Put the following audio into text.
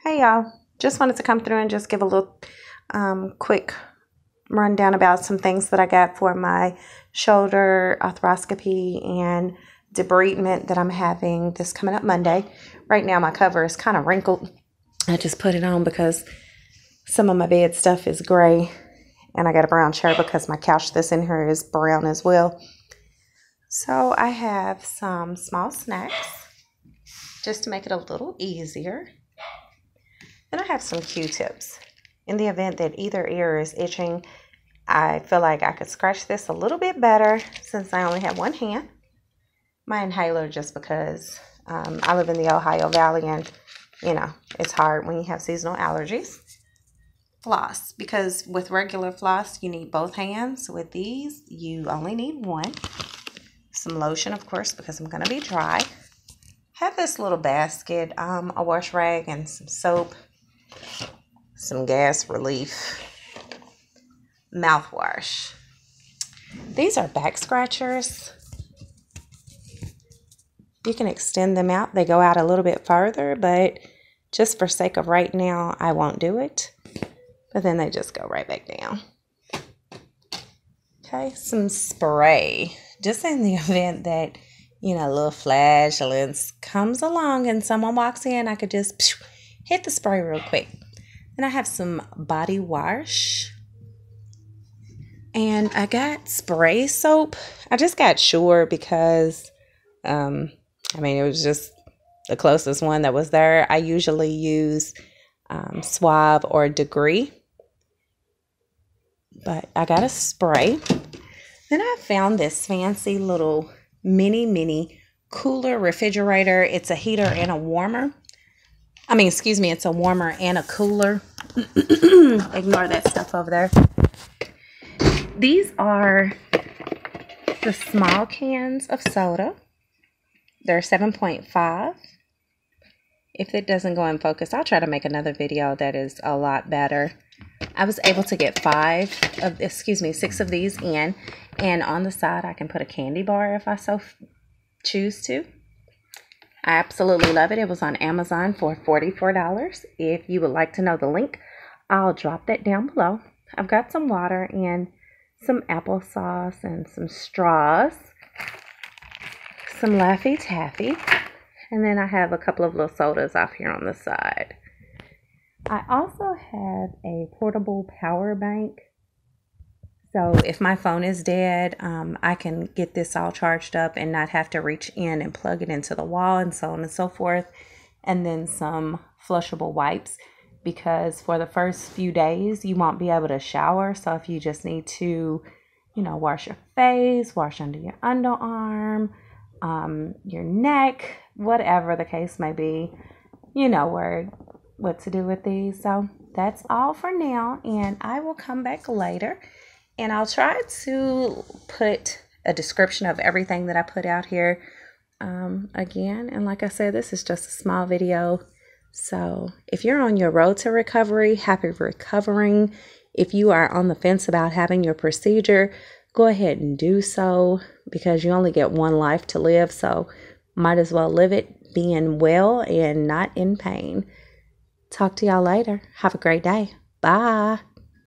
Hey y'all, just wanted to come through and just give a little quick rundown about some things that I got for my shoulder arthroscopy and debridement that I'm having this coming up Monday. Right now my cover is kind of wrinkled. I just put it on because some of my bed stuff is gray and I got a brown chair because my couch that's in here is brown as well. So I have some small snacks just to make it a little easier. Then I have some Q-tips. In the event that either ear is itching, I feel like I could scratch this a little bit better since I only have one hand. My inhaler, just because I live in the Ohio Valley and, you know, it's hard when you have seasonal allergies. Floss, because with regular floss, you need both hands. With these, you only need one. Some lotion, of course, because I'm going to be dry. Have this little basket, a wash rag and some soap. Some gas relief, mouthwash. These are back scratchers. You can extend them out. They go out a little bit further, but just for sake of right now, I won't do it. But then they just go right back down. Okay, some spray. Just in the event that, you know, a little flatulence comes along and someone walks in, I could just hit the spray real quick. Then I have some body wash. And I got spray soap. I just got Sure because, it was just the closest one that was there. I usually use Suave or Degree. But I got a spray. Then I found this fancy little mini cooler refrigerator. It's a heater and a warmer. It's a warmer and a cooler. Ignore that stuff over there. These are the small cans of soda. They're 7.5. If it doesn't go in focus, I'll try to make another video that is a lot better. I was able to get 6 of these in. And on the side, I can put a candy bar if I so choose to. I absolutely love it. It was on Amazon for $44. If you would like to know the link, I'll drop that down below. I've got some water and some applesauce and some straws, some Laffy Taffy, and then I have a couple of little sodas off here on the side. I also have a portable power bank. So if my phone is dead, I can get this all charged up and not have to reach in and plug it into the wall and so on and so forth. And then some flushable wipes, because for the first few days, you won't be able to shower. So if you just need to, wash your face, wash under your underarm, your neck, whatever the case may be, you know what to do with these. So that's all for now. And I will come back later. And I'll try to put a description of everything that I put out here again. And like I said, this is just a small video. So if you're on your road to recovery, happy recovering. If you are on the fence about having your procedure, go ahead and do so, because you only get one life to live. So might as well live it being well and not in pain. Talk to y'all later. Have a great day. Bye.